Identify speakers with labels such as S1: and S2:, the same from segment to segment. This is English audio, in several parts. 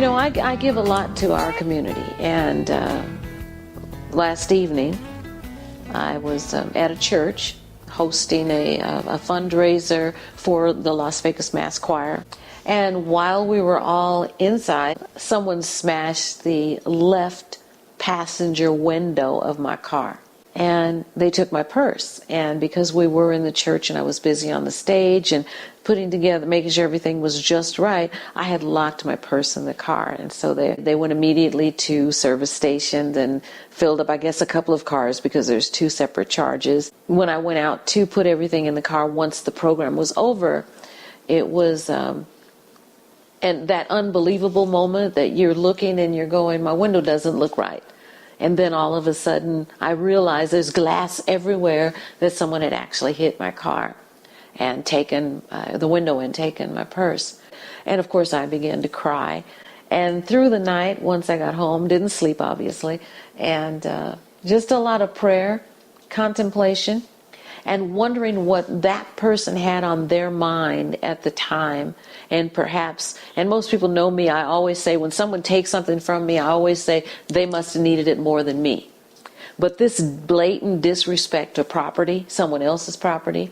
S1: I give a lot to our community, and last evening I was at a church hosting a fundraiser for the Las Vegas Mass Choir. And while we were all inside, someone smashed the left passenger window of my car. And they took my purse. And because we were in the church and I was busy on the stage and putting together, making sure everything was just right, I had locked my purse in the car. And so they went immediately to service stations and filled up, I guess, a couple of cars because there's two separate charges. When I went out to put everything in the car once the program was over, it was... and that unbelievable moment that you're looking and you're going, my window doesn't look right. And then all of a sudden, I realized there's glass everywhere that someone had actually hit my car and taken the window and taken my purse. And of course, I began to cry. And through the night, once I got home, didn't sleep, obviously, and just a lot of prayer, contemplation, and wondering what that person had on their mind at the time. And perhaps, and most people know me, I always say when someone takes something from me, I always say they must have needed it more than me. But this blatant disrespect to property, someone else's property,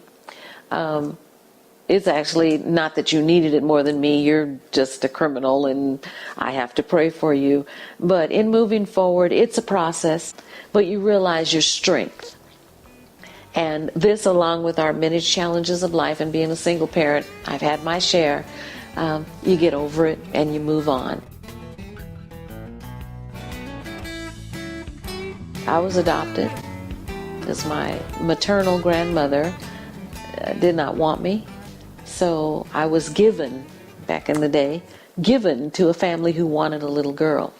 S1: it's actually not that you needed it more than me, you're just a criminal and I have to pray for you. But in moving forward, it's a process, but you realize your strength. And this, along with our many challenges of life and being a single parent, I've had my share, you get over it and you move on. I was adopted because my maternal grandmother did not want me. So I was given, back in the day, given to a family who wanted a little girl.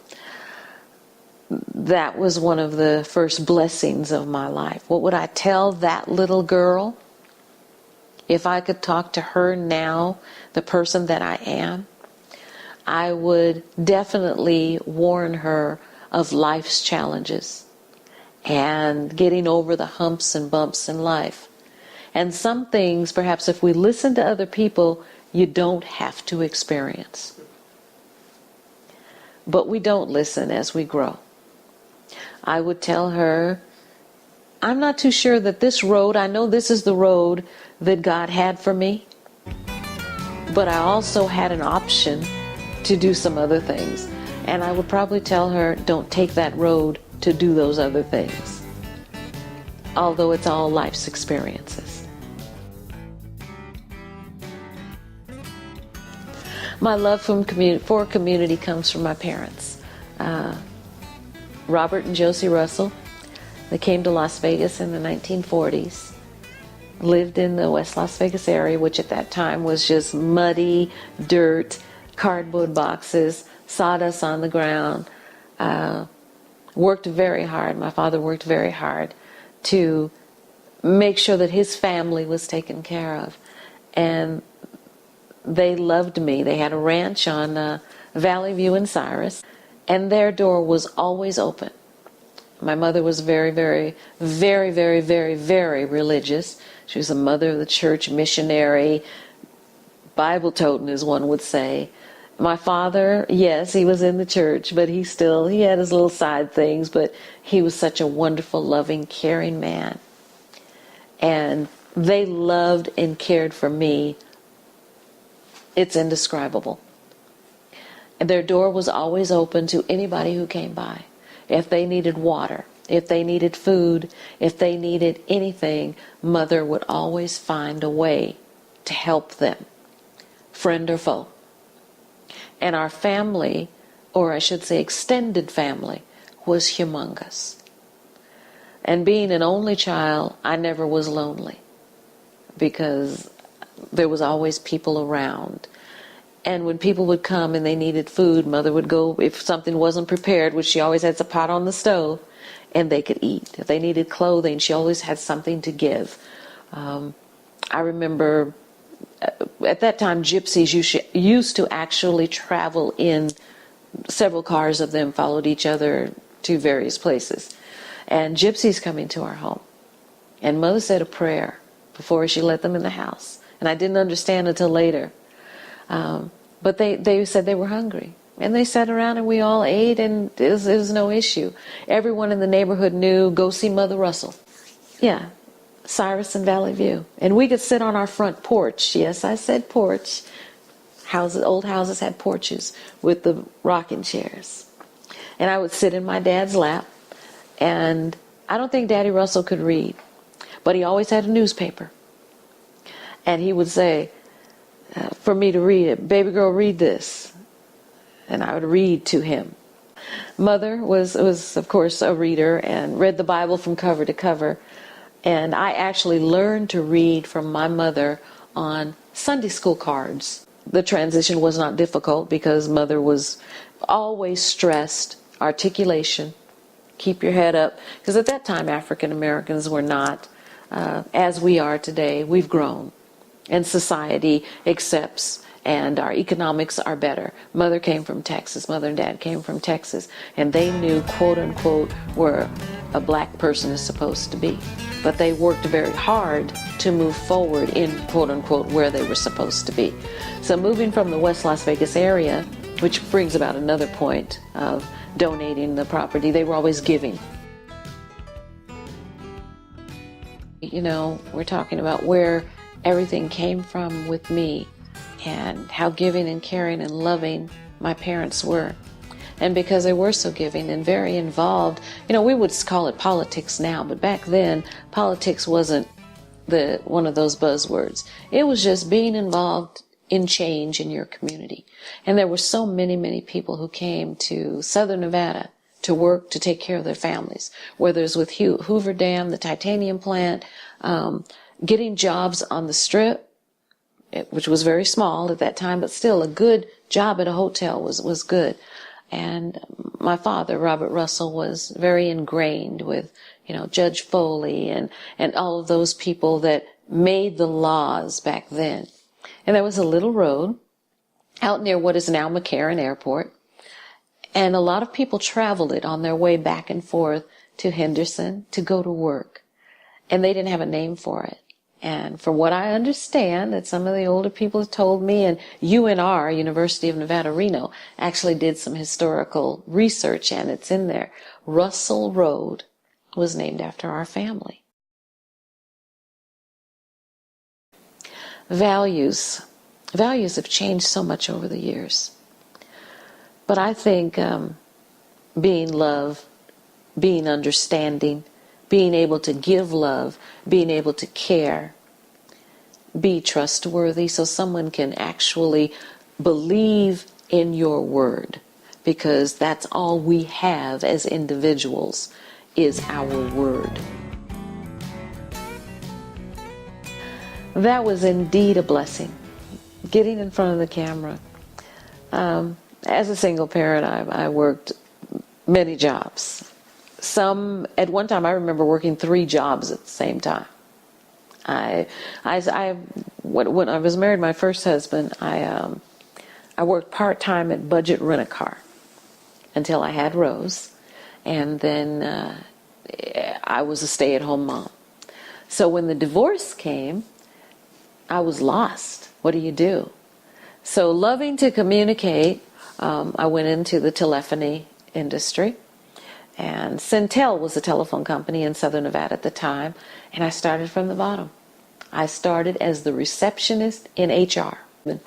S1: That was one of the first blessings of my life. What would I tell that little girl? If I could talk to her now, the person that I am, I would definitely warn her of life's challenges and getting over the humps and bumps in life. And some things, perhaps if we listen to other people, you don't have to experience. But we don't listen as we grow. I would tell her, I'm not too sure that this road, I know this is the road that God had for me, but I also had an option to do some other things. And I would probably tell her, don't take that road to do those other things, although it's all life's experiences. My love for community comes from my parents. Robert and Josie Russell. They came to Las Vegas in the 1940s, lived in the West Las Vegas area, which at that time was just muddy, dirt, cardboard boxes, sawdust on the ground. Worked very hard. My father worked very hard to make sure that his family was taken care of. And they loved me. They had a ranch on Valley View in Cyrus. And their door was always open. My mother was very, very, very, very, very, very religious. She was a mother of the church, missionary, Bible-toting, as one would say. My father, yes, he was in the church, but he had his little side things, but he was such a wonderful, loving, caring man. And they loved and cared for me. It's indescribable. And their door was always open to anybody who came by. If they needed water, if they needed food, if they needed anything, Mother would always find a way to help them, friend or foe. And our family, or I should say extended family, was humongous. And being an only child, I never was lonely because there was always people around. And when people would come and they needed food, Mother would go, if something wasn't prepared, which she always had a pot on the stove, and they could eat. If they needed clothing, she always had something to give. I remember at that time, gypsies used to actually travel in several cars of them, followed each other to various places. And gypsies coming to our home. And Mother said a prayer before she let them in the house. And I didn't understand until later. But they said they were hungry. And they sat around and we all ate, and it was no issue. Everyone in the neighborhood knew, go see Mother Russell. Yeah, Cyrus and Valley View. And we could sit on our front porch. Yes, I said porch. Old houses had porches with the rocking chairs. And I would sit in my dad's lap. And I don't think Daddy Russell could read, but he always had a newspaper. And he would say, for me to read it, baby girl, read this. And I would read to him. Mother was of course a reader and read the Bible from cover to cover. And I actually learned to read from my mother on Sunday school cards. The transition was not difficult because Mother was always stressed articulation, keep your head up. Because at that time African Americans were not as we are today. We've grown and society accepts, and our economics are better. Mother came from Texas. Mother and Dad came from Texas. And they knew, quote unquote, where a black person is supposed to be. But they worked very hard to move forward in, quote unquote, where they were supposed to be. So moving from the West Las Vegas area, which brings about another point of donating the property, they were always giving. You know, we're talking about where everything came from with me, and how giving and caring and loving my parents were. And because they were so giving and very involved, you know, we would call it politics now, but back then, politics wasn't one of those buzzwords. It was just being involved in change in your community. And there were so many, many people who came to Southern Nevada to work, to take care of their families, whether it's with Hoover Dam, the titanium plant, getting jobs on the Strip, which was very small at that time, but still a good job at a hotel was good. And my father, Robert Russell, was very ingrained with, you know, Judge Foley and all of those people that made the laws back then. And there was a little road out near what is now McCarran Airport. And a lot of people traveled it on their way back and forth to Henderson to go to work. And they didn't have a name for it. And from what I understand, that some of the older people have told me, and UNR, University of Nevada, Reno, actually did some historical research, and it's in there. Russell Road was named after our family. Values have changed so much over the years. But I think being love, being understanding, being able to give love, being able to care, be trustworthy so someone can actually believe in your word, because that's all we have as individuals is our word. That was indeed a blessing, getting in front of the camera. As a single parent, I worked many jobs. Some, at one time, I remember working 3 jobs at the same time. When I was married to my first husband, I worked part-time at Budget Rent-A-Car until I had Rose, and then I was a stay-at-home mom. So when the divorce came, I was lost. What do you do? So loving to communicate, I went into the telephony industry. And Centel was a telephone company in Southern Nevada at the time, and I started from the bottom. I started as the receptionist in HR. That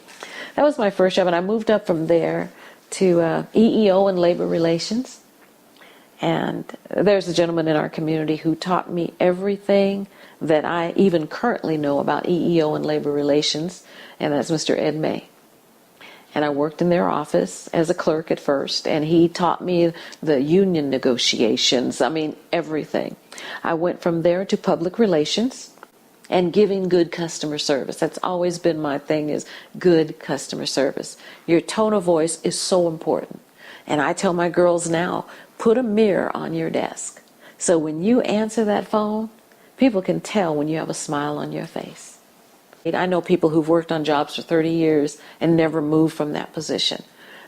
S1: was my first job, and I moved up from there to EEO and Labor Relations. And there's a gentleman in our community who taught me everything that I even currently know about EEO and Labor Relations, and that's Mr. Ed May. And I worked in their office as a clerk at first, and he taught me the union negotiations, I mean, everything. I went from there to public relations and giving good customer service. That's always been my thing, is good customer service. Your tone of voice is so important. And I tell my girls now, put a mirror on your desk. So when you answer that phone, people can tell when you have a smile on your face. I know people who've worked on jobs for 30 years and never moved from that position.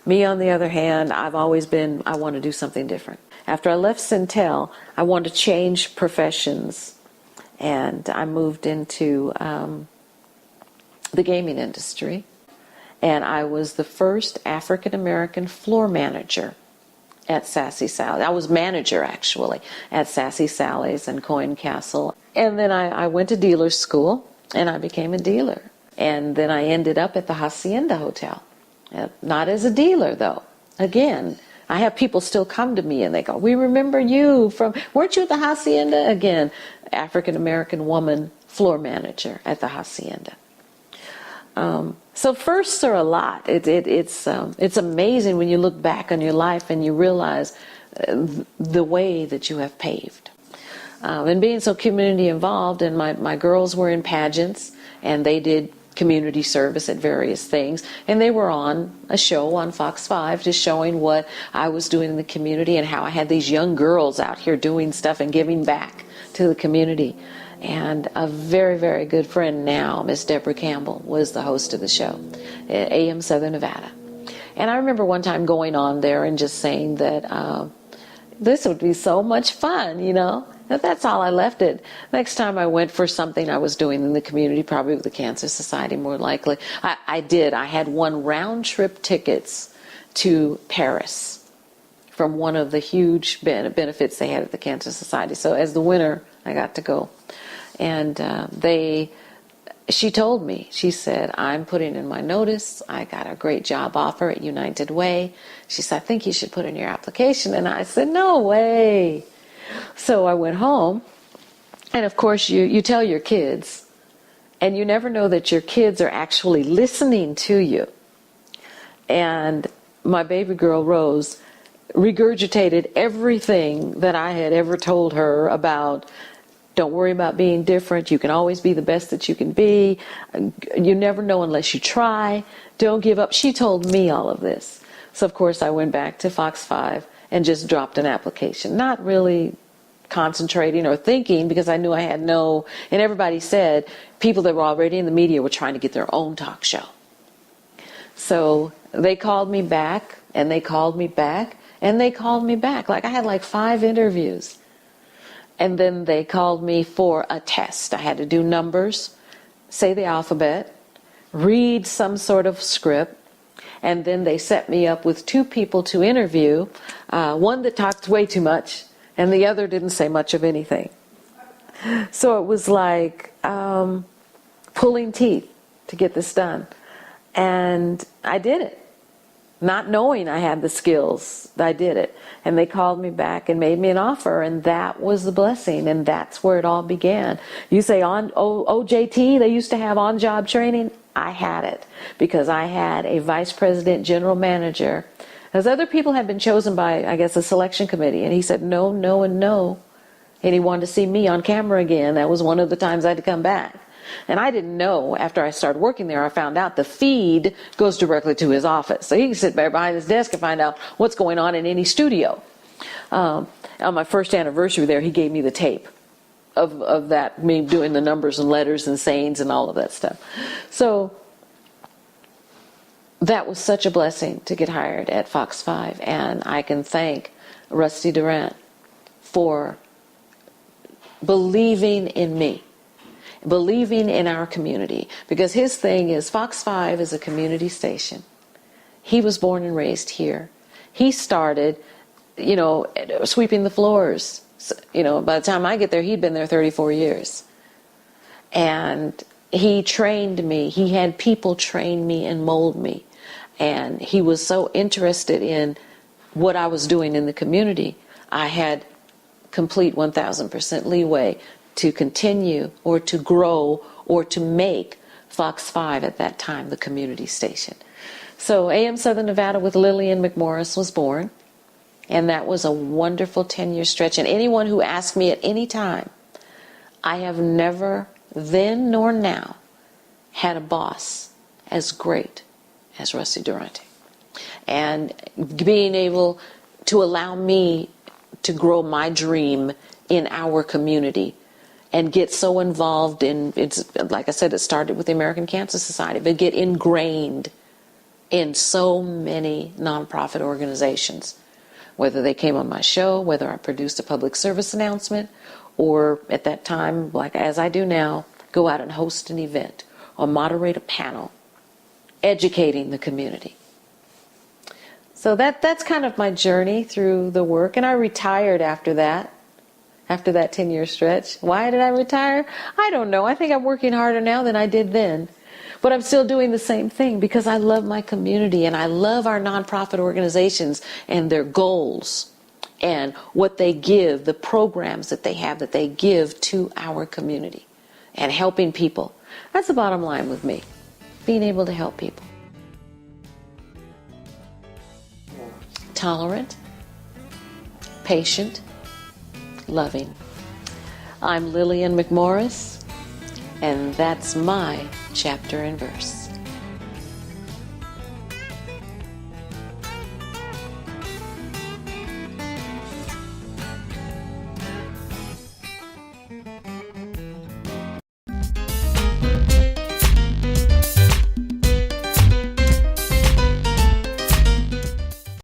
S1: Me, on the other hand, I've always been, I want to do something different. After I left Centel, I wanted to change professions, and I moved into the gaming industry. And I was the first African-American floor manager at Sassy Sally's. I was manager, actually, at Sassy Sally's and Coin Castle. And then I went to dealer school, and I became a dealer. And then I ended up at the Hacienda Hotel. Not as a dealer, though. Again, I have people still come to me and they go, we remember you from, weren't you at the Hacienda? Again, African-American woman floor manager at the Hacienda. So firsts are a lot. It's amazing when you look back on your life and you realize the way that you have paved. And being so community involved, and my girls were in pageants, and they did community service at various things, and they were on a show on Fox 5 just showing what I was doing in the community and how I had these young girls out here doing stuff and giving back to the community. And a very, very good friend now, Miss Deborah Campbell, was the host of the show at AM Southern Nevada. And I remember one time going on there and just saying that this would be so much fun, you know. And that's all I left it. Next time I went for something I was doing in the community, probably with the Cancer Society more likely, I did. I had won round trip tickets to Paris from one of the huge benefits they had at the Cancer Society. So as the winner, I got to go. And she told me, she said, I'm putting in my notice. I got a great job offer at United Way. She said, I think you should put in your application. And I said, no way. So I went home, and of course you tell your kids, and you never know that your kids are actually listening to you. And my baby girl Rose regurgitated everything that I had ever told her about, don't worry about being different, you can always be the best that you can be, you never know unless you try, don't give up. She told me all of this. So of course I went back to Fox 5 and just dropped an application, not really concentrating or thinking, because I knew I had no, and everybody said people that were already in the media were trying to get their own talk show. So they called me back, and they called me back, and they called me back. Like I had like 5 interviews. And then they called me for a test. I had to do numbers, say the alphabet, read some sort of script, and then they set me up with 2 people to interview, one that talked way too much, and the other didn't say much of anything. So it was like pulling teeth to get this done. And I did it. Not knowing I had the skills, I did it. And they called me back and made me an offer, and that was the blessing, and that's where it all began. You say OJT, they used to have on-job training. I had it because I had a vice president, general manager, as other people had been chosen by, I guess, a selection committee, and he said no, no, and no, and he wanted to see me on camera again. That was one of the times I had to come back. And I didn't know, after I started working there, I found out the feed goes directly to his office. So he can sit there behind his desk and find out what's going on in any studio. On my first anniversary there, he gave me the tape of that, me doing the numbers and letters and sayings and all of that stuff. So that was such a blessing to get hired at Fox 5. And I can thank Rusty Durant for believing in me, believing in our community, because his thing is Fox 5 is a community station. He was born and raised here. He started, sweeping the floors. By the time I get there, he'd been there 34 years. And he trained me. He had people train me and mold me. And he was so interested in what I was doing in the community. I had complete 1,000% leeway to continue or to grow or to make Fox 5 at that time the community station. So AM Southern Nevada with Lillian McMorris was born, and that was a wonderful 10-year stretch. And anyone who asked me at any time, I have never then nor now had a boss as great as Rusty Durante. And being able to allow me to grow my dream in our community and get so involved in, it's like I said, it started with the American Cancer Society, but get ingrained in so many nonprofit organizations, whether they came on my show, whether I produced a public service announcement, or at that time, like as I do now, go out and host an event or moderate a panel educating the community. So that's kind of my journey through the work. And I retired after that 10-year stretch. Why did I retire? I don't know. I think I'm working harder now than I did then. But I'm still doing the same thing because I love my community and I love our nonprofit organizations and their goals and what they give, the programs that they have that they give to our community and helping people. That's the bottom line with me, being able to help people. Tolerant, patient, loving. I'm Lillian McMorris, and that's my chapter and verse.